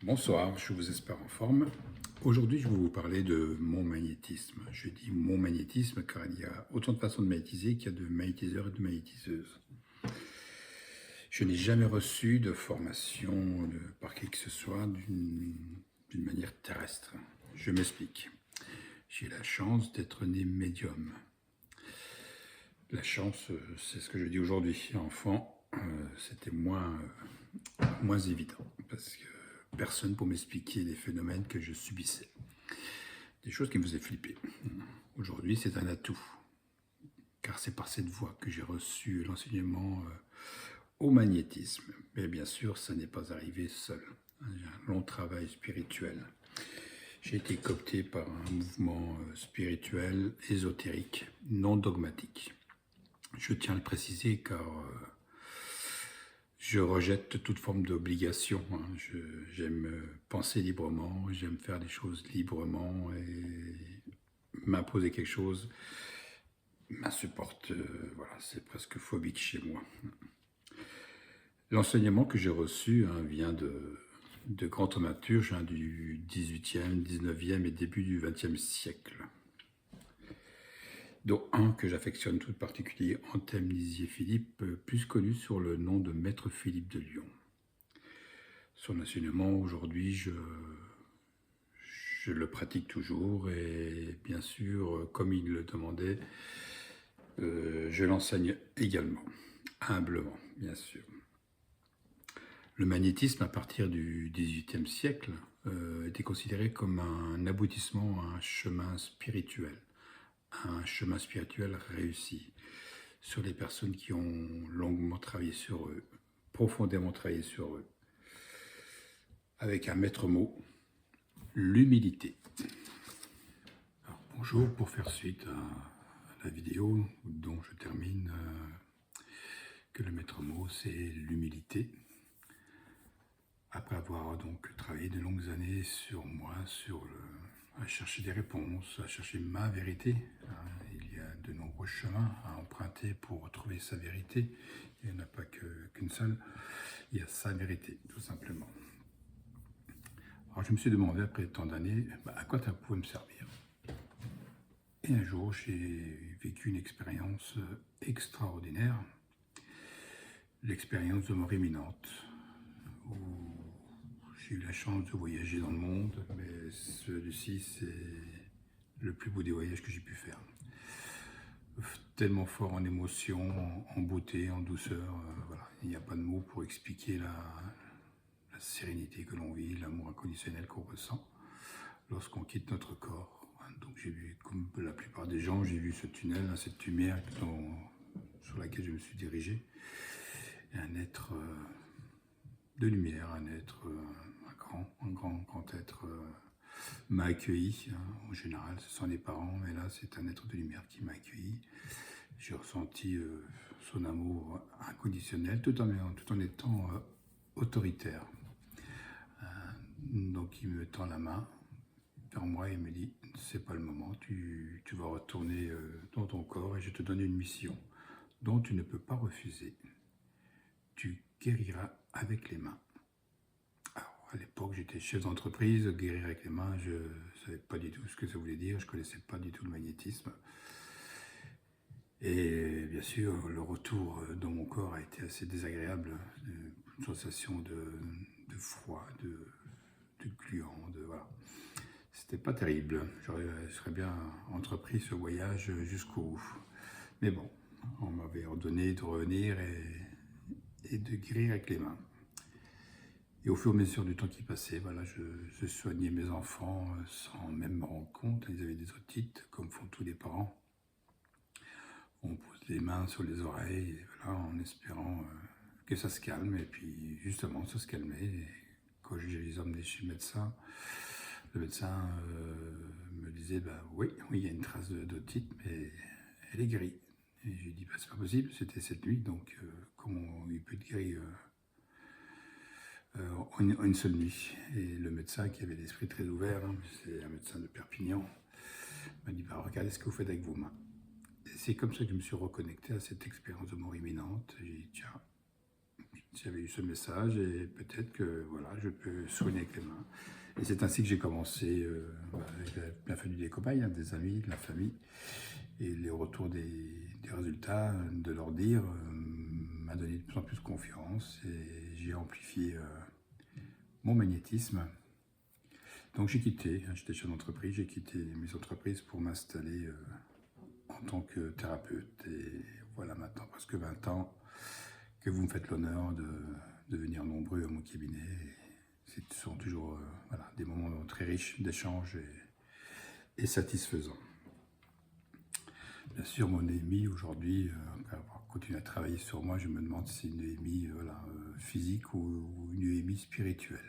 Bonsoir, je vous espère en forme. Aujourd'hui, je vais vous parler de mon magnétisme. Je dis mon magnétisme car il y a autant de façons de magnétiser qu'il y a de magnétiseurs et de magnétiseuses. Je n'ai jamais reçu de formation par qui que ce soit d'une manière terrestre. Je m'explique. J'ai la chance d'être né médium. La chance, c'est ce que je dis aujourd'hui. Enfant, c'était moins évident parce que personne pour m'expliquer les phénomènes que je subissais. Des choses qui me faisaient flipper. Aujourd'hui, c'est un atout, car c'est par cette voie que j'ai reçu l'enseignement au magnétisme. Mais bien sûr, ça n'est pas arrivé seul. J'ai un long travail spirituel. J'ai été coopté par un mouvement spirituel, ésotérique, non dogmatique. Je tiens à le préciser car je rejette toute forme d'obligation. J'aime penser librement, j'aime faire des choses librement et m'imposer quelque chose m'insupporte. Voilà, c'est presque phobique chez moi. L'enseignement que j'ai reçu vient de grands thaumaturges du 18e, 19e et début du 20e siècle, dont un que j'affectionne tout particulier, Anthem Nizier-Philippe, plus connu sur le nom de Maître Philippe de Lyon. Son enseignement, aujourd'hui, je le pratique toujours et bien sûr, comme il le demandait, je l'enseigne également, humblement, bien sûr. Le magnétisme, à partir du XVIIIe siècle, était considéré comme un aboutissement à un chemin spirituel réussi sur les personnes qui ont longuement travaillé sur eux, profondément travaillé sur eux, avec un maître mot, l'humilité. Alors, bonjour, pour faire suite à la vidéo dont je termine que le maître mot, c'est l'humilité. Après avoir donc travaillé de longues années sur moi, à chercher des réponses, à chercher ma vérité, il y a de nombreux chemins à emprunter pour trouver sa vérité. Il n'y en a pas qu'une seule, il y a sa vérité, tout simplement. Alors je me suis demandé, après tant d'années, à quoi ça pouvait me servir. Et un jour, j'ai vécu une expérience extraordinaire, l'expérience de mort imminente, où j'ai eu la chance de voyager dans le monde, mais celui-ci, c'est le plus beau des voyages que j'ai pu faire. Tellement fort en émotion, en beauté, en douceur, voilà. Il n'y a pas de mots pour expliquer la sérénité que l'on vit, l'amour inconditionnel qu'on ressent lorsqu'on quitte notre corps. Donc j'ai vu, comme la plupart des gens, j'ai vu ce tunnel, cette lumière sur laquelle je me suis dirigé. Et un être de lumière, un être, un grand être m'a accueilli. En général, ce sont les parents, mais là, c'est un être de lumière qui m'a accueilli. J'ai ressenti son amour inconditionnel, tout en étant autoritaire. Donc, il me tend la main vers moi et me dit « C'est pas le moment, tu vas retourner dans ton corps et je te donne une mission dont tu ne peux pas refuser. Tu guériras avec les mains. » Alors, à l'époque, j'étais chef d'entreprise, guérir avec les mains, je ne savais pas du tout ce que ça voulait dire, je ne connaissais pas du tout le magnétisme. Et bien sûr, le retour dans mon corps a été assez désagréable, une sensation de froid, de gluant, voilà. C'était pas terrible, je serais bien entrepris ce voyage jusqu'au bout. Mais bon, on m'avait ordonné de revenir et de guérir avec les mains. Et au fur et à mesure du temps qui passait, voilà, je soignais mes enfants sans même me rendre compte. Ils avaient des otites, comme font tous les parents. On pose les mains sur les oreilles, et voilà, en espérant que ça se calme. Et puis justement, ça se calmait. Et quand je les emmenais chez le médecin me disait oui, il y a une trace d'otite, mais elle est guérie. Et j'ai dit c'est pas possible, c'était cette nuit, donc comment il peut être guéri en une seule nuit. Et le médecin, qui avait l'esprit très ouvert, c'est un médecin de Perpignan, m'a dit regardez ce que vous faites avec vos mains. Et c'est comme ça que je me suis reconnecté à cette expérience de mort imminente. J'ai dit tiens, j'avais eu ce message et peut-être que voilà, je peux soigner avec les mains. Et c'est ainsi que j'ai commencé avec la bienvenue des cobayes, hein, des amis, de la famille. Et les retours des résultats, de leur dire, m'a donné de plus en plus confiance et j'ai amplifié mon magnétisme. Donc j'ai quitté, hein, j'étais chef d'entreprise, j'ai quitté mes entreprises pour m'installer en tant que thérapeute. Et voilà maintenant presque 20 ans que vous me faites l'honneur de venir nombreux à mon cabinet. Ce sont toujours voilà, des moments très riches d'échanges et satisfaisants. Bien sûr, mon EMI aujourd'hui, après avoir continué à travailler sur moi, je me demande si c'est une EMI physique ou une EMI spirituelle.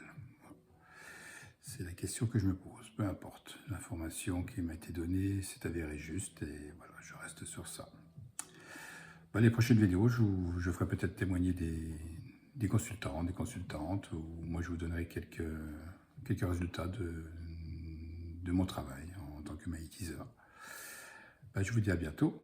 C'est la question que je me pose, peu importe. L'information qui m'a été donnée s'est avérée juste et voilà, je reste sur ça. Bah, les prochaines vidéos, je ferai peut-être témoigner des consultants, des consultantes, ou moi je vous donnerai quelques résultats de mon travail en tant que magnétiseur. Bah, je vous dis à bientôt.